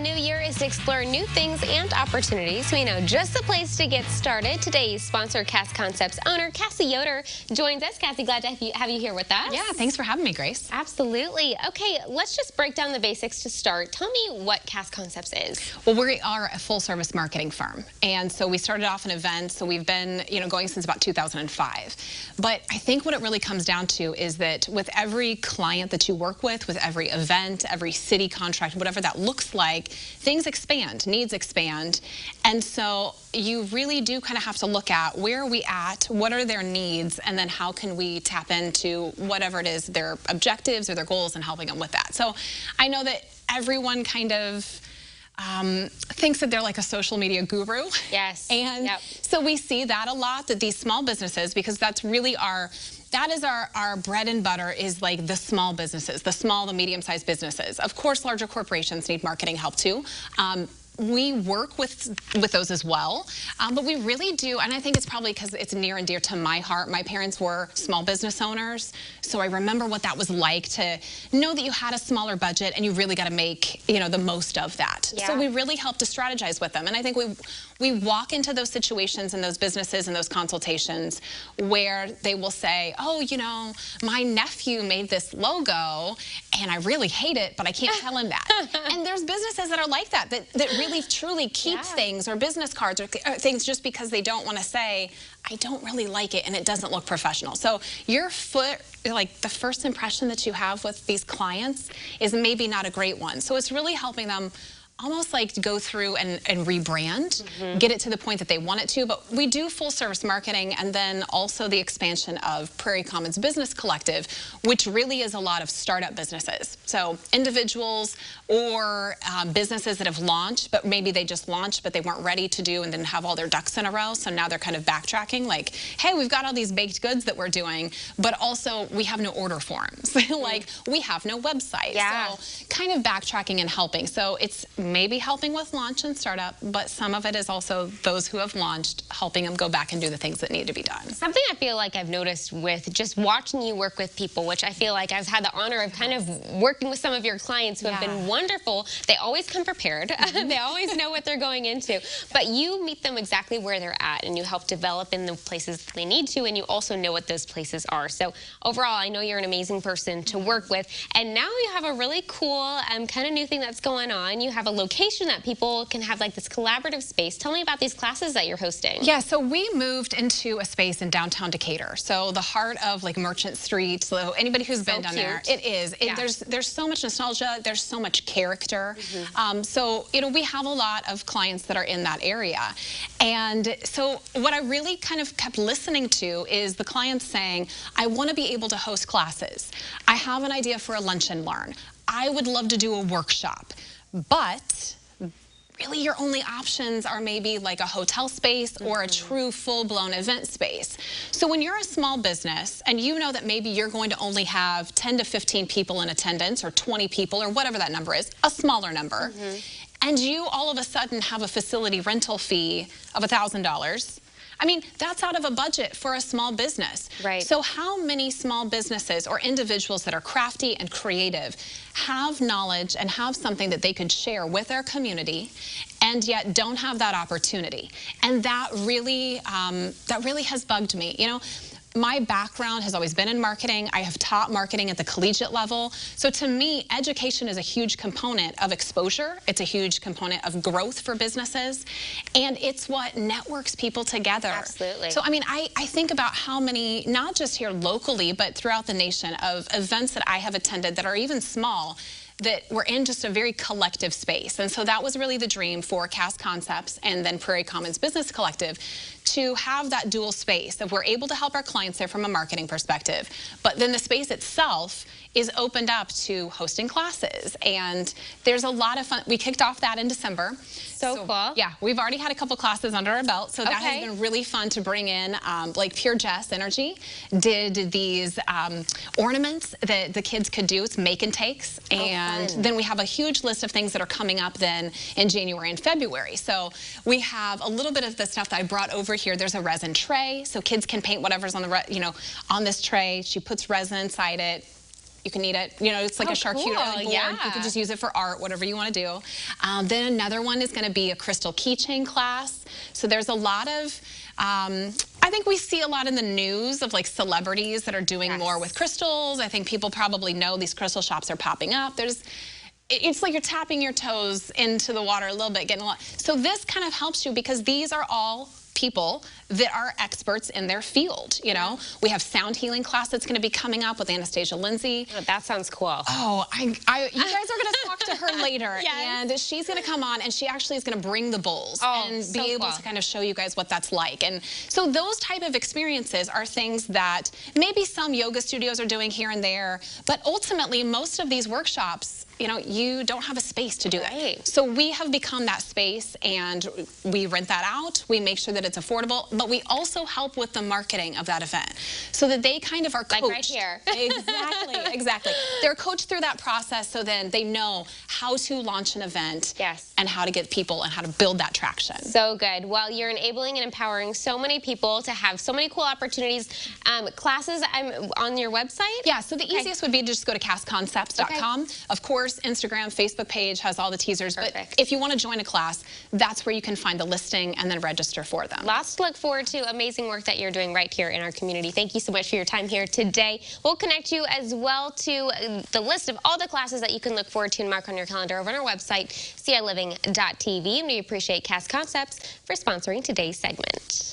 new year is to explore new things and opportunities. We know just the place to get started. Today's sponsor, Cast Concepts owner Cassie Yoder, joins us. Cassie, glad to have you here with us. Yeah, thanks for having me, Grace. Absolutely. Okay, let's just break down the basics to start. Tell me what Cast Concepts is. Well, we are a full-service marketing firm, and so we started off in events. So we've been, going since about 2005. But I think what it really comes down to is that with every client that you work with every event, every city contract, whatever that looks like, things expand, needs expand. And so you really do kind of have to look at where are we at, what are their needs, and then how can we tap into whatever it is, their objectives or their goals, and helping them with that. So I know that everyone kind of thinks that they're like a social media guru. Yes. And so we see that a lot, that these small businesses, because that's really our bread and butter, is like the small businesses, the medium-sized businesses. Of course, larger corporations need marketing help too. We work with those as well, but we really do, and I think it's probably because it's near and dear to my heart. My parents were small business owners, so I remember what that was like to know that you had a smaller budget and you really got to make, the most of that. Yeah. So we really help to strategize with them, and I think we walk into those situations and those businesses and those consultations where they will say, oh, my nephew made this logo and I really hate it, but I can't tell him that. And there's businesses that are like that really truly keep things, or business cards or things, just because they don't want to say, I don't really like it and it doesn't look professional. So the first impression that you have with these clients is maybe not a great one. So it's really helping them almost like go through and rebrand, get it to the point that they want it to. But we do full service marketing, and then also the expansion of Prairie Commons Business Collective, which really is a lot of startup businesses. So individuals or businesses that have launched, but maybe they just launched, but they weren't ready to do and didn't have all their ducks in a row. So now they're kind of backtracking, like, hey, we've got all these baked goods that we're doing, but also we have no order forms. Like, we have no website. Yeah. So kind of backtracking and helping. So it's maybe helping with launch and startup, but some of it is also those who have launched, helping them go back and do the things that need to be done. Something I feel like I've noticed with just watching you work with people, which I feel like I've had the honor of kind of working with some of your clients who have been wonderful. They always come prepared. They always know what they're going into. But you meet them exactly where they're at, and you help develop in the places they need to, and you also know what those places are. So overall, I know you're an amazing person to work with. And now you have a really cool kind of new thing that's going on. You have a location that people can have like this collaborative space. Tell me about these classes that you're hosting. Yeah, so we moved into a space in downtown Decatur. So the heart of like Merchant Street. So anybody who's been down there, it is. There's so much nostalgia. There's so much character. So, we have a lot of clients that are in that area. And so what I really kind of kept listening to is the clients saying, I want to be able to host classes. I have an idea for a lunch and learn. I would love to do a workshop. But really your only options are maybe like a hotel space or a true full-blown event space. So when you're a small business and you know that maybe you're going to only have 10 to 15 people in attendance, or 20 people, or whatever that number is, a smaller number, and you all of a sudden have a facility rental fee of $1,000, I mean, that's out of a budget for a small business. Right. So how many small businesses or individuals that are crafty and creative have knowledge and have something that they could share with their community, and yet don't have that opportunity? And that really has bugged me. My background has always been in marketing. I have taught marketing at the collegiate level. So to me, education is a huge component of exposure. It's a huge component of growth for businesses. And it's what networks people together. Absolutely. So, I mean, I think about how many, not just here locally, but throughout the nation, of events that I have attended that are even small, that we're in just a very collective space. And so that was really the dream for Cast Concepts and then Prairie Commons Business Collective, to have that dual space of we're able to help our clients there from a marketing perspective, but then the space itself is opened up to hosting classes. And there's a lot of fun. We kicked off that in December. So cool. Yeah, we've already had a couple classes under our belt, so that has been really fun to bring in. Like Pure Jess Energy did these ornaments that the kids could do. It's make and takes. And then we have a huge list of things that are coming up then in January and February. So we have a little bit of the stuff that I brought over here. There's a resin tray, so kids can paint whatever's on the on this tray. She puts resin inside it. You can eat it. You know, it's like a charcuterie board. Yeah. You can just use it for art, whatever you want to do. Then another one is going to be a crystal keychain class. So there's a lot of, I think we see a lot in the news of like celebrities that are doing more with crystals. I think people probably know these crystal shops are popping up. It's like you're tapping your toes into the water a little bit, getting a lot. So this kind of helps you because these are all people that are experts in their field. You know, we have sound healing class that's going to be coming up with Anastasia Lindsay. Oh, that sounds cool. Oh, you guys are going to talk to her later, and she's going to come on, and she actually is going to bring the bowls and be able to kind of show you guys what that's like. And so those type of experiences are things that maybe some yoga studios are doing here and there, but ultimately most of these workshops, you know, you don't have a space to do that. So we have become that space, and we rent that out. We make sure that it's affordable, but we also help with the marketing of that event so that they kind of are coached. Like right here. Exactly, exactly. They're coached through that process so then they know how to launch an event and how to get people and how to build that traction. So good. Well, you're enabling and empowering so many people to have so many cool opportunities. Classes on your website? Yeah, so the easiest would be to just go to castconcepts.com. Of course, Instagram, Facebook page has all the teasers, but if you want to join a class, that's where you can find the listing and then register for them. Lots to look forward to. Amazing work that you're doing right here in our community. Thank you so much for your time here today. We'll connect you as well to the list of all the classes that you can look forward to and mark on your calendar over on our website, ciliving.tv. And we appreciate Cast Concepts for sponsoring today's segment.